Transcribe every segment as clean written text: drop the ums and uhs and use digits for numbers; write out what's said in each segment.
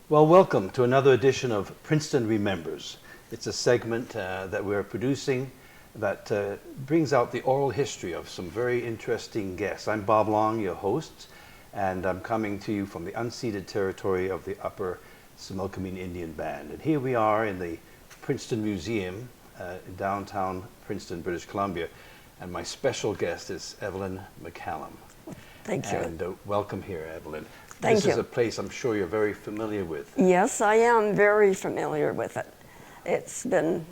Well, welcome to another edition of Princeton Remembers. It's a segment that we're producing that brings out the oral history of some very interesting guests. I'm Bob Long, your host, and I'm coming to you from the unceded territory of the Upper Similkameen Indian Band. And here we are in the Princeton Museum in downtown Princeton, British Columbia. And my special guest is Evelyn McCallum. Thank you. And welcome here, Evelyn. Thank you. This is a place I'm sure you're very familiar with. Yes, I am very familiar with it. It's been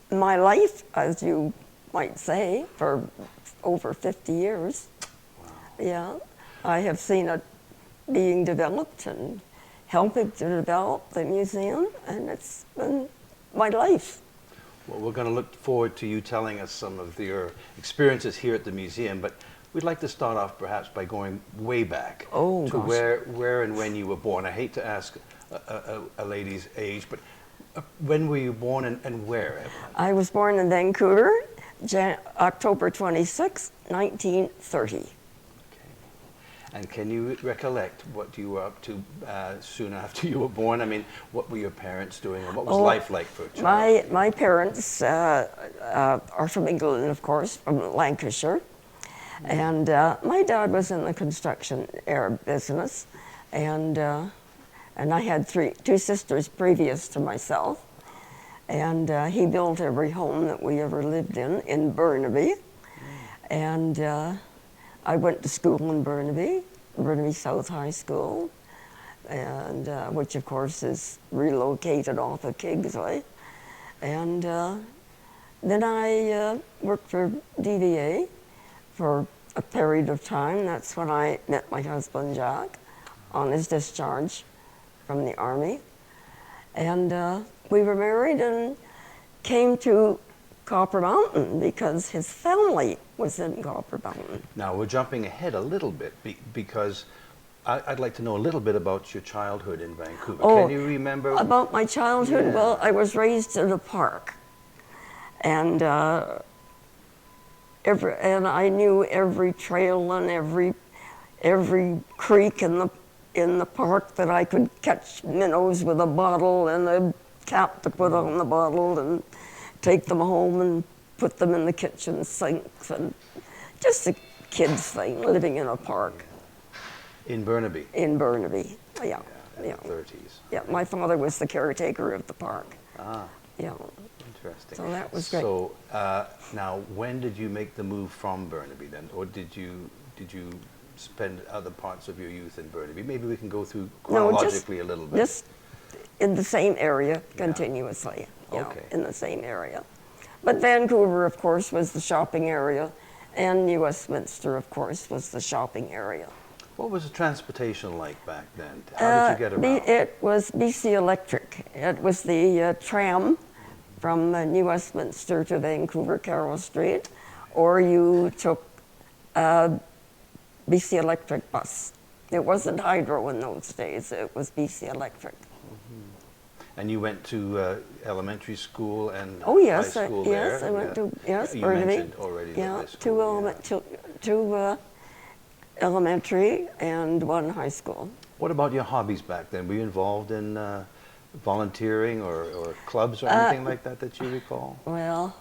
my life, as you might say, for over 50 years. Wow. Yeah, I have seen it being developed and helping to develop the museum, and it's been my life. Well, we're going to look forward to you telling us some of your experiences here at the museum, but we'd like to start off perhaps by going way back to gosh. where and when you were born. I hate to ask a lady's age, but when were you born and where, Evelyn? I was born in Vancouver, October 26, 1930. Okay. And can you recollect what you were up to soon after you were born? I mean, what were your parents doing, and what was life like for a child? My parents are from England, of course, from Lancashire. And my dad was in the construction business, and I had two sisters previous to myself, and he built every home that we ever lived in Burnaby, and I went to school in Burnaby South High School, and which of course is relocated off of Kingsley, and then I worked for DVA for a period of time. That's when I met my husband, Jack, on his discharge from the Army. And we were married and came to Copper Mountain because his family was in Copper Mountain. Now, we're jumping ahead a little bit because I'd like to know a little bit about your childhood in Vancouver. Can you remember? About my childhood? Yeah. Well, I was raised in a park. And I knew every trail and every creek in the park that I could catch minnows with a bottle and a cap to put on the bottle and take them home and put them in the kitchen sinks, and just a kid's thing, living in a park. In Burnaby? In Burnaby, yeah. In the 30s. Yeah, my father was the caretaker of the park. Ah. Yeah. Interesting. So that was great. So now, when did you make the move from Burnaby then, or did you spend other parts of your youth in Burnaby? Maybe we can go through chronologically a little bit. Just in the same area continuously. Yeah, okay. In the same area. But Vancouver, of course, was the shopping area, and New Westminster, of course, was the shopping area. What was the transportation like back then? How did you get around? It was BC Electric. It was the tram from New Westminster to Vancouver, Carroll Street, or you took BC Electric bus. It wasn't Hydro in those days, it was BC Electric. Mm-hmm. And you went to elementary school and high school there? Yes, I went to, You Burnaby. mentioned already the high school. Two elementary and one high school. What about your hobbies back then? Were you involved in volunteering or clubs or anything like that you recall? Well,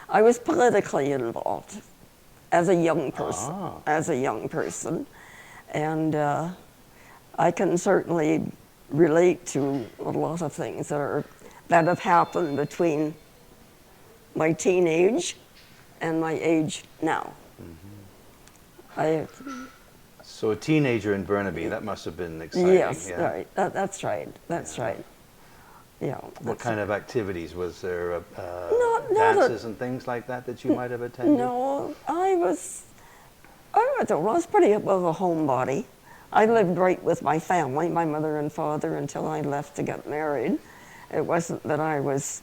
I was politically involved as a young person, and I can certainly relate to a lot of things that have happened between my teenage and my age now. Mm-hmm. So a teenager in Burnaby, that must have been exciting. Yes, yeah? right. That's right. That's right. Yeah. What kind of activities? Was there dances and things like that you might have attended? No, I was pretty well a homebody. I lived right with my family, my mother and father, until I left to get married. It wasn't that I was,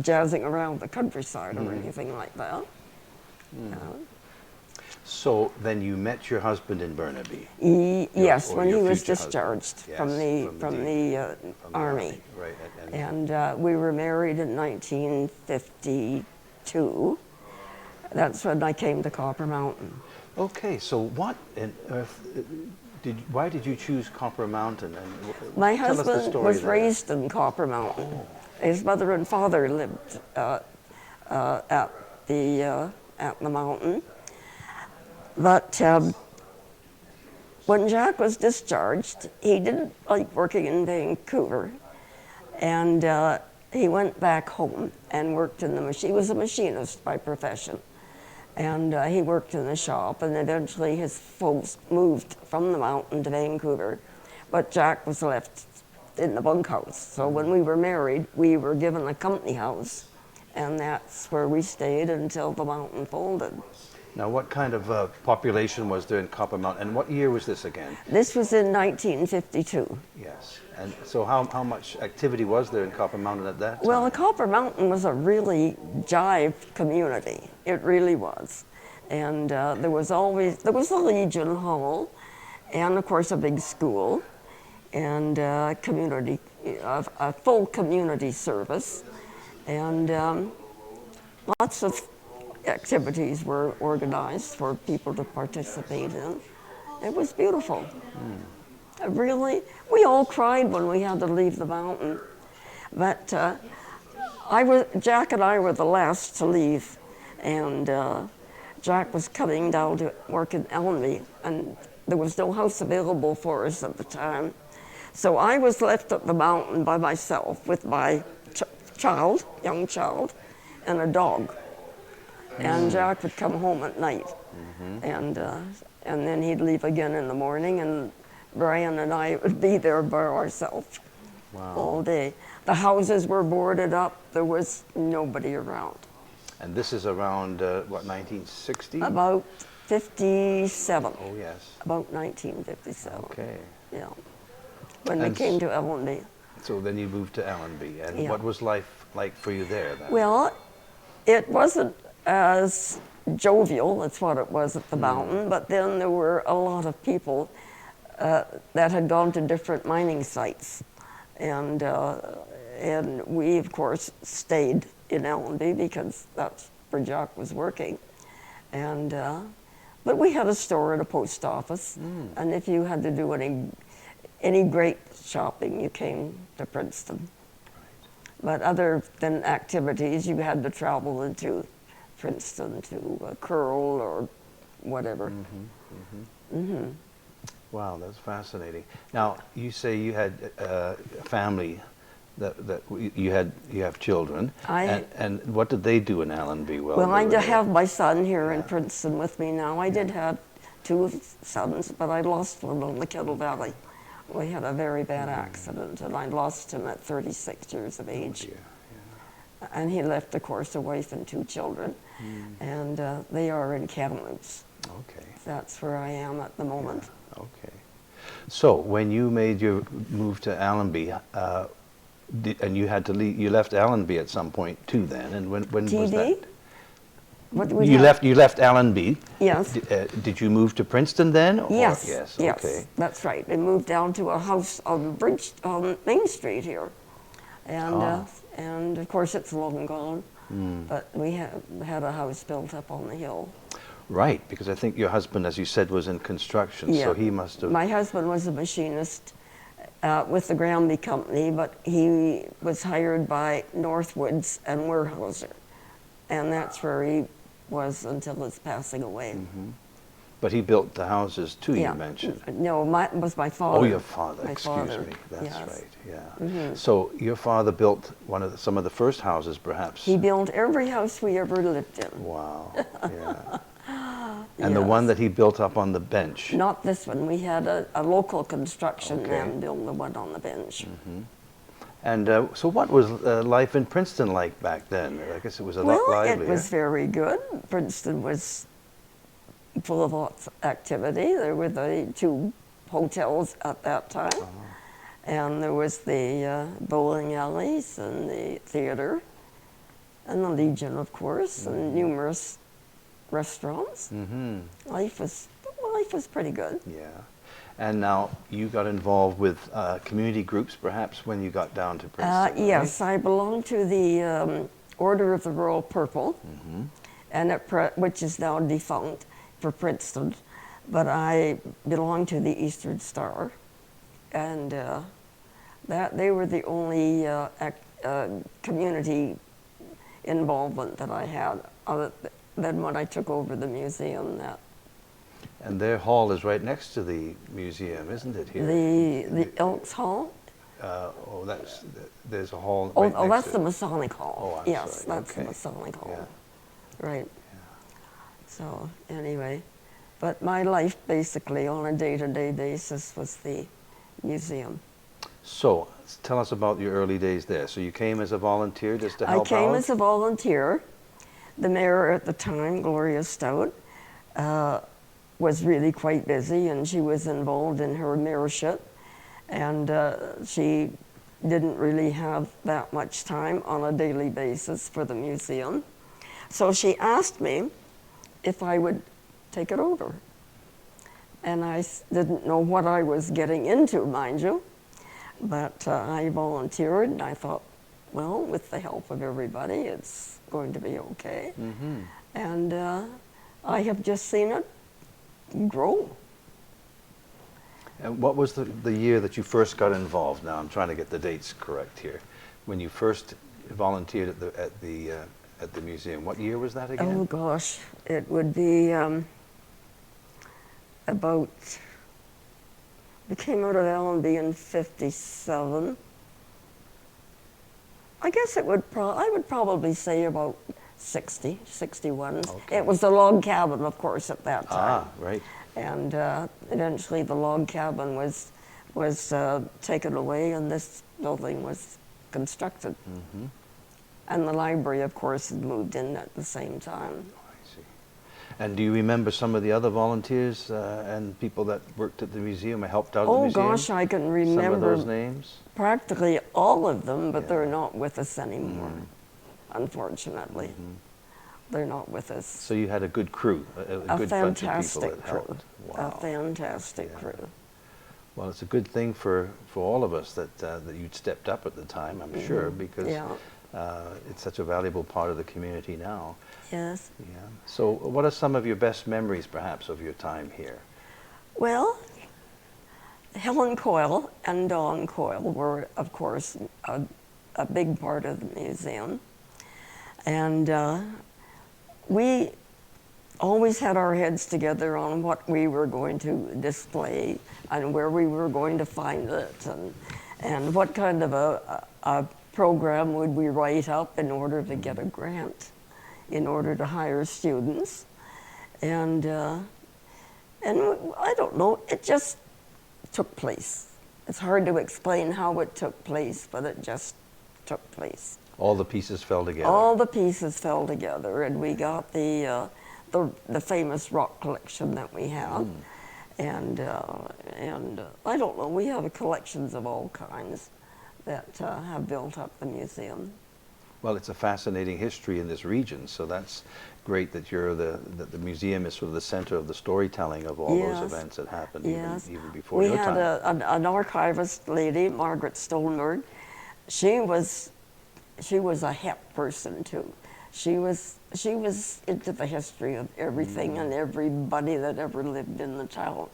jazzing around the countryside or anything like that. So then you met your husband in Burnaby? Yes, when he was future discharged husband. from the Army. Right. And we were married in 1952. That's when I came to Copper Mountain. Okay, so what on earth Why did you choose Copper Mountain? And My tell us the husband story was there. raised in Copper Mountain. His mother and father lived at the mountain. But when Jack was discharged, he didn't like working in Vancouver, and he went back home and worked in the machine. He was a machinist by profession, and he worked in the shop, and eventually his folks moved from the mountain to Vancouver, but Jack was left in the bunkhouse. So when we were married, we were given a company house, and that's where we stayed until the mountain folded. Now, what kind of population was there in Copper Mountain, and what year was this again? This was in 1952. Yes, and so how much activity was there in Copper Mountain at that time? Well, the Copper Mountain was a really jive community. It really was. And there was a Legion Hall, and of course a big school, and a full community service. And lots of activities were organized for people to participate in. It was beautiful. Really, we all cried when we had to leave the mountain. But Jack and I were the last to leave, and Jack was coming down to work in Allenby, and there was no house available for us at the time. So I was left at the mountain by myself with my young child, and a dog. And Jack would come home at night, and then he'd leave again in the morning, and Brian and I would be there by ourselves all day. The houses were boarded up. There was nobody around. And this is around, what, 1960? About 57. Oh, yes. About 1957. Okay. Yeah. When we came to Allenby. So then you moved to Allenby, and Yeah. what was life like for you there then? Well, it wasn't as jovial, that's what it was at the mountain, but then there were a lot of people that had gone to different mining sites. And we, of course, stayed in Allenby because that's where Jack was working. And but we had a store and a post office, and if you had to do any great shopping, you came to Princeton. But other than activities, you had to travel into Princeton to Curl or whatever. Wow, that's fascinating. Now, you say you had a family, that you have children, and what did they do in Allenby? Well, I have my son here in Princeton with me now. I did have two sons, but I lost one on the Kettle Valley. We had a very bad accident, and I lost him at 36 years of age. Oh, dear. And he left, of course, a wife and two children, and they are in Kamloops. Okay. That's where I am at the moment. Okay. So when you made your move to Allenby, and you had to leave, you left Allenby at some point too. Then, and when was that? What you left Allenby. Yes. Did you move to Princeton then? Or? Yes. Yes. Yes. Okay. That's right. I moved down to a house on Main Street here, and of course it's long gone. But we had a house built up on the hill. Right, because I think your husband, as you said, was in construction, so he must have... My husband was a machinist with the Granby Company, but he was hired by Northwoods and Weyerhaeuser, and that's where he was until his passing away. But he built the houses too, you mentioned. No, it was my father. Oh, your father, excuse me. That's right, yeah. So your father built some of the first houses, perhaps? He built every house we ever lived in. Wow, yeah. And the one that he built up on the bench? Not this one. We had a local construction man build the one on the bench. And so what was life in Princeton like back then? I guess it was a lot livelier. Well, it was very good. Princeton was full of lots of activity. There were the two hotels at that time. And there was the bowling alleys and the theater and the Legion, of course, and numerous restaurants. Life was pretty good. Yeah. And now you got involved with community groups, perhaps, when you got down to Princeton. Yes, I belonged to the Order of the Royal Purple, and which is now defunct for Princeton. but I belonged to the Eastern Star, and that they were the only community involvement that I had other than when I took over the museum. That And their hall is right next to the museum, isn't it? Here. the Elks Hall. Oh, there's a hall. Oh, Right next that's to the it. Masonic Hall. Oh, I'm yes, sorry. that's Okay. the Masonic Hall. Yeah. Right. So anyway, but my life basically on a day-to-day basis was the museum. So, tell us about your early days there. So you came as a volunteer just to help I came out? as a volunteer. The mayor at the time, Gloria Stout, was really quite busy, and she was involved in her mayorship, and she didn't really have that much time on a daily basis for the museum. So she asked me if I would take it over. And I didn't know what I was getting into, mind you, but I volunteered, and I thought, well, with the help of everybody, it's going to be okay. Mm-hmm. And I have just seen it grow. And what was the year that you first got involved? Now I'm trying to get the dates correct here. When you first volunteered at the museum, what year was that again? Oh gosh, it would be about. We came out of Allenby in '57. I guess it would. I would probably say about 60, 61. Okay. It was the log cabin, of course, at that time. Ah, right. And eventually the log cabin was taken away, and this building was constructed. Mm-hmm. And the library, of course, had moved in at the same time. I see. And do you remember some of the other volunteers and people that worked at the museum or helped out at the Oh museum? gosh, I can remember some of those names. practically all of them, but Yeah. they're not with us anymore, unfortunately. Mm-hmm. They're not with us. So you had a good crew, a good bunch of people fantastic that crew. helped. A Wow. fantastic Yeah. crew. Well, it's a good thing for all of us that you'd stepped up at the time, I'm sure, because Yeah. it's such a valuable part of the community now. Yes. Yeah. So what are some of your best memories, perhaps, of your time here? Well, Helen Coyle and Dawn Coyle were, of course, a big part of the museum. And we always had our heads together on what we were going to display and where we were going to find it, and what kind of a program would we write up in order to get a grant, in order to hire students. And I don't know, it just took place. It's hard to explain how it took place, but it just took place. All the pieces fell together. All the pieces fell together, and we got the famous rock collection that we have, and I don't know. We have collections of all kinds that have built up the museum. Well, it's a fascinating history in this region, so that's great that that the museum is sort of the center of the storytelling of all Yes. those events that happened Yes. even before We your had time. an archivist lady, Margaret Stolnberg. She was a hep person too. She was into the history of everything and everybody that ever lived in the town,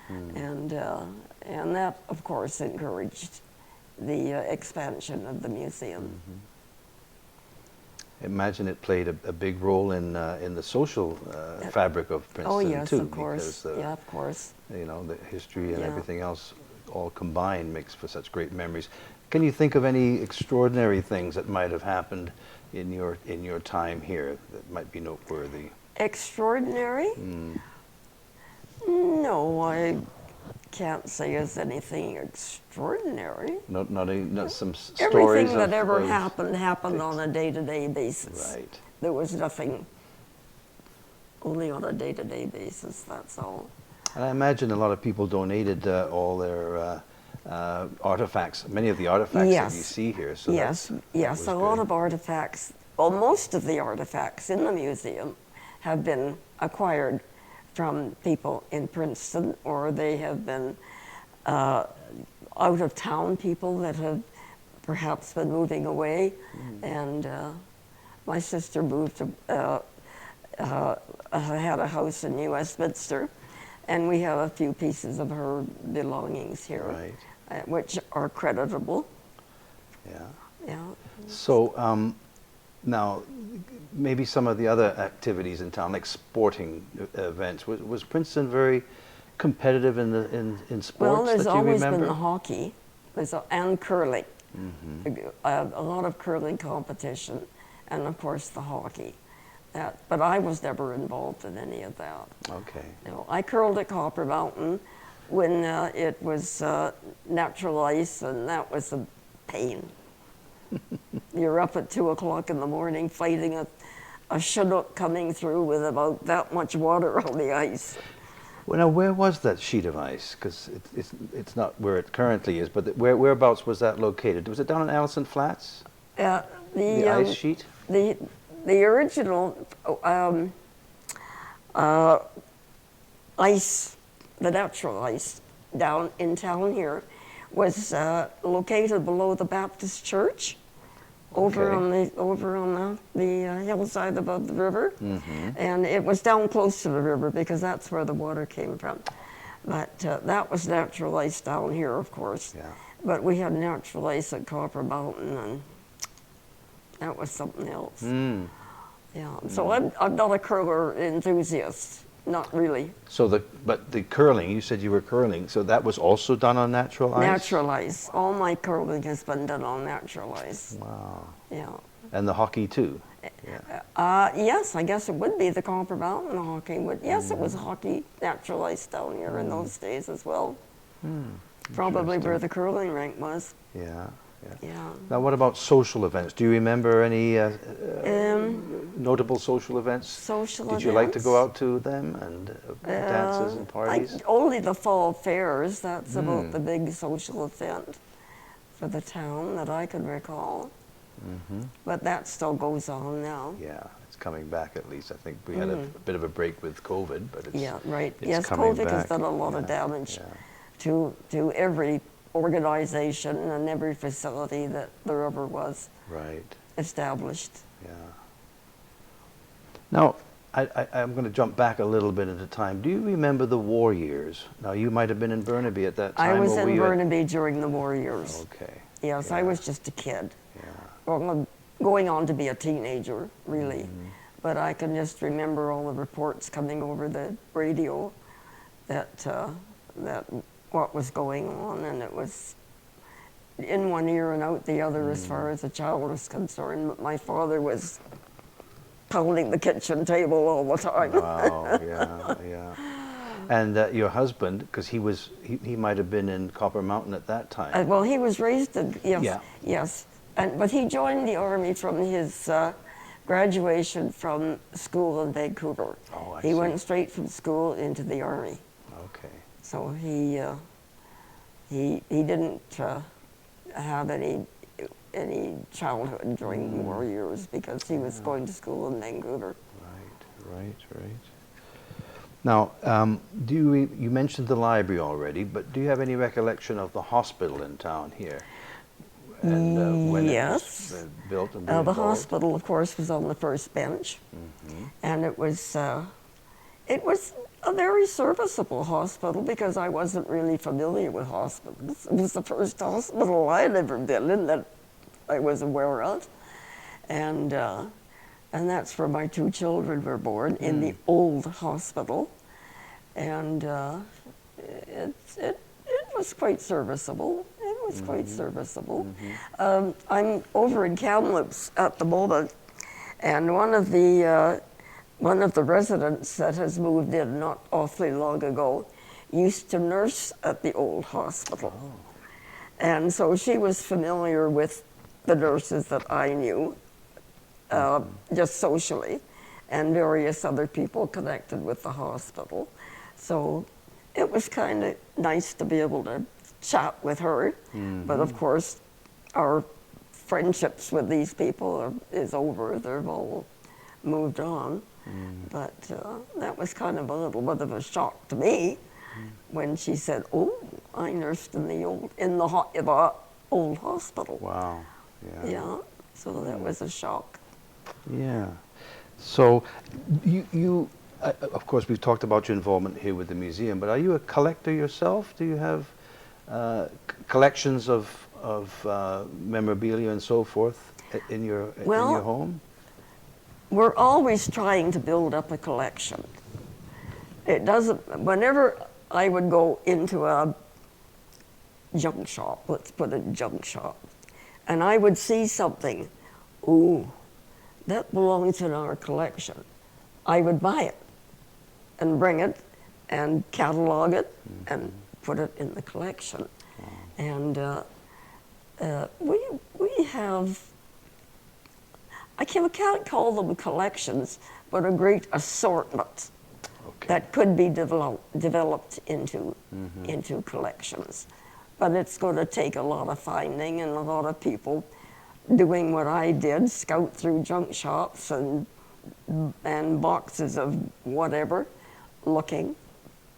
and that, of course, encouraged the expansion of the museum. I imagine it played a big role in the social fabric of Princeton Oh yes, too, of course. because Yeah, of course. you know, the history and Yeah. everything else all combined makes for such great memories. Can you think of any extraordinary things that might have happened in your time here that might be noteworthy? Extraordinary? No, I can't say there's anything extraordinary. Not some stories Everything that of, ever of- happened on a day-to-day basis. Right. There was nothing, only on a day-to-day basis, that's all. And I imagine a lot of people donated all their artifacts, many of the artifacts Yes. that you see here. So Yes, yes, a lot of artifacts, well, most of the artifacts in the museum have been acquired from people in Princeton, or they have been out-of-town people that have perhaps been moving away. And my sister moved to, had a house in New Westminster, And we have a few pieces of her belongings here, Right. Which are creditable. Yeah. Yeah. So now, maybe some of the other activities in town, like sporting events. Was Princeton very competitive in sports Well, there's that you always remember? been the hockey, and curling. A lot of curling competition, and of course the hockey. But I was never involved in any of that. Okay. You know, I curled at Copper Mountain when it was natural ice, and that was a pain. You're up at 2 o'clock in the morning fighting a Chinook coming through with about that much water on the ice. Well, now, where was that sheet of ice? Because it's not where it currently is, but whereabouts was that located? Was it down in Allison Flats? The ice sheet? The original ice, the natural ice down in town here, was located below the Baptist church, over on the hillside above the river, and it was down close to the river because that's where the water came from. But that was natural ice down here, of course. Yeah. But we had natural ice at Copper Mountain, and that was something else. Yeah. So I'm not a curler enthusiast, not really. So but the curling, you said you were curling, so that was also done on natural ice? Natural ice. All my curling has been done on natural ice. Wow. Yeah. And the hockey too? Yeah. Yes, I guess it would be the Copper Mountain hockey. But yes, it was hockey, natural ice down here in those days as well. Probably where the curling rink was. Yeah. Yeah. Now, what about social events? Do you remember any notable social events? Social Did events? you like to go out to them and dances and parties? Only the fall fairs. That's about the big social event for the town that I could recall. But that still goes on now. Yeah, it's coming back at least. I think we had a bit of a break with COVID, but it's Yes, coming COVID back. has done a lot of damage to every organization and every facility that there ever was established. Yeah. Now, I'm going to jump back a little bit into time. Do you remember the war years? Now, you might have been in Burnaby at that time. I was in Burnaby during the war years. Okay. Yes, I was just a kid. Yeah. Well, going on to be a teenager, really. But I can just remember all the reports coming over the radio that what was going on, and it was in one ear and out the other as far as the child was concerned. My father was pounding the kitchen table all the time. Wow, yeah. And your husband, because he might have been in Copper Mountain at that time. Well, he was raised in, yes. Yeah. But he joined the Army from his graduation from school in Vancouver. Oh, I He see. went straight from school into the Army. Okay. So he didn't have any childhood during war years because he was going to school in Vancouver. Right. Now, you mentioned the library already, but do you have any recollection of the hospital in town here? And when it was built and The involved? hospital, of course, was on the first bench, and it was a very serviceable hospital because I wasn't really familiar with hospitals. It was the first hospital I'd ever been in that I was aware of, and that's where my 2 children were born, in the old hospital, and it was quite serviceable. It was quite serviceable. I'm over in Kamloops at the moment, and one of the residents that has moved in not awfully long ago used to nurse at the old hospital. And so she was familiar with the nurses that I knew, just socially, and various other people connected with the hospital. So it was kind of nice to be able to chat with her. But of course, our friendships with these people is over. They've all moved on. But that was kind of a little bit of a shock to me when she said, "Oh, I nursed in the old hospital." Wow. Yeah. So that was a shock. Yeah. So you Of course, we've talked about your involvement here with the museum, but are you a collector yourself? Do you have collections of memorabilia and so forth in your home? We're always trying to build up a collection. It doesn't, whenever I would go into a junk shop, let's put it junk shop, and I would see something, ooh, that belongs in our collection, I would buy it and bring it and catalog it and put it in the collection. And we have, I can't call them collections, but a great assortment that could be developed into collections. But it's going to take a lot of finding and a lot of people doing what I did, scout through junk shops and boxes of whatever, looking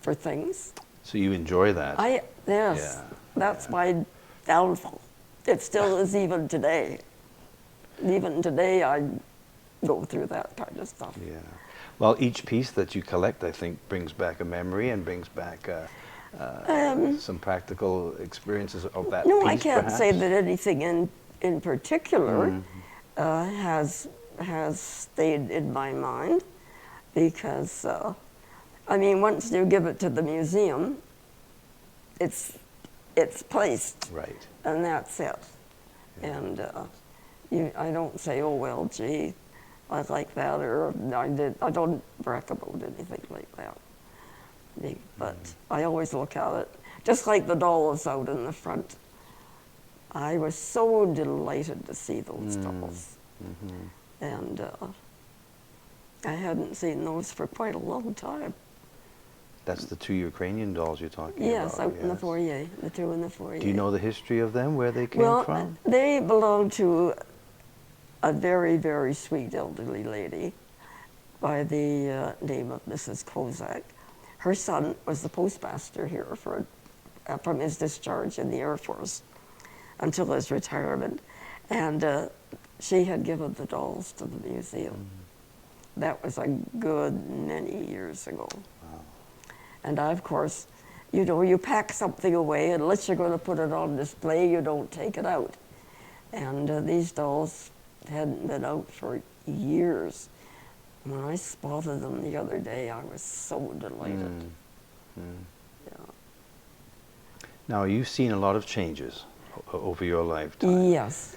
for things. So you enjoy that? Yes, that's my downfall. It still is even today. Even today, I go through that kind of stuff. Yeah. Well, each piece that you collect, I think, brings back a memory and brings back some practical experiences of that No, piece, I can't perhaps? say that anything in particular has stayed in my mind, because I mean, once you give it to the museum, it's placed, Right. and that's it. Yeah. And I don't say, oh well, gee, I like that, or I don't brag about anything like that. But I always look at it, just like the dolls out in the front. I was so delighted to see those dolls. And I hadn't seen those for quite a long time. That's the 2 Ukrainian dolls you're talking about? Yes, out in the foyer, the 2 in the foyer. Do you know the history of them, where they came from? They belong to a very, very sweet elderly lady by the name of Mrs. Kozak. Her son was the postmaster here from his discharge in the Air Force until his retirement. And she had given the dolls to the museum. That was a good many years ago. Wow. And I, of course, you pack something away, unless you're going to put it on display, you don't take it out. And these dolls hadn't been out for years. When I spotted them the other day, I was so delighted. Yeah. Now, you've seen a lot of changes over your lifetime. Yes.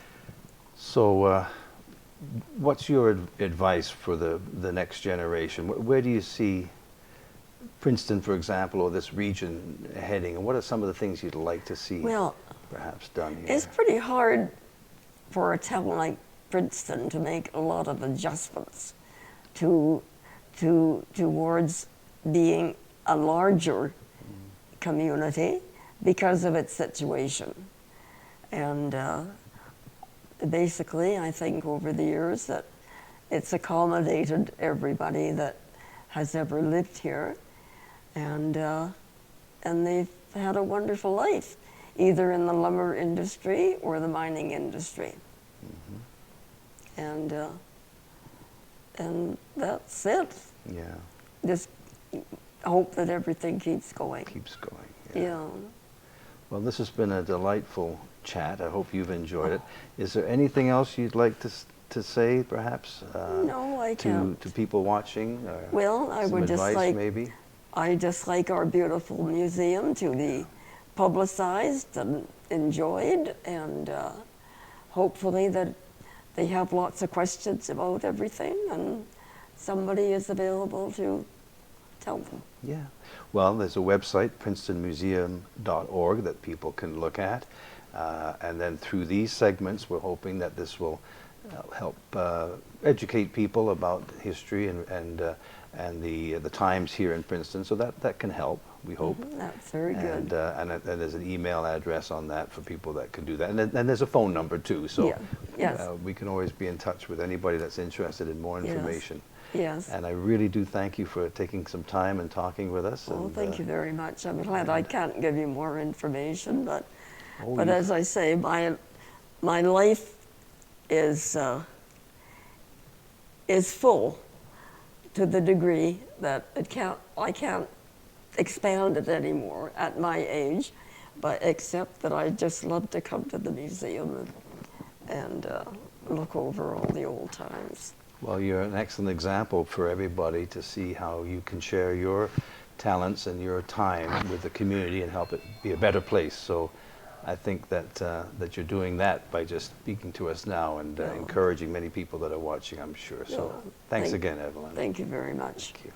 So, what's your advice for the next generation? Where do you see Princeton, for example, or this region heading? And what are some of the things you'd like to see perhaps done here? It's pretty hard for a town like Princeton to make a lot of adjustments towards being a larger community because of its situation. And basically, I think over the years that it's accommodated everybody that has ever lived here, and they've had a wonderful life, either in the lumber industry or the mining industry. And that's it. Yeah. Just hope that everything keeps going. Keeps going. Yeah. Well, this has been a delightful chat. I hope you've enjoyed it. Is there anything else you'd like to say, perhaps? No, I can't. To people watching? Or well, I would just like, maybe? I just like our beautiful museum to be publicized and enjoyed, and hopefully that they have lots of questions about everything, and somebody is available to tell them. Yeah. Well, there's a website, princetonmuseum.org, that people can look at. And then through these segments, we're hoping that this will help educate people about history and the times here in Princeton. So that can help, we hope. That's very good. And there's an email address on that for people that can do that. And there's a phone number too. So we can always be in touch with anybody that's interested in more information. Yes. And I really do thank you for taking some time and talking with us. Well, and, thank you very much. I'm glad I can't give you more information, but Oh, but as I say, my life is full, to the degree that I can't expand it anymore at my age, but except that I just love to come to the museum and look over all the old times. Well, you're an excellent example for everybody to see how you can share your talents and your time with the community and help it be a better place. So I think that that you're doing that by just speaking to us now and encouraging many people that are watching, I'm sure. So thanks again, Evelyn. Thank you very much. Thank you.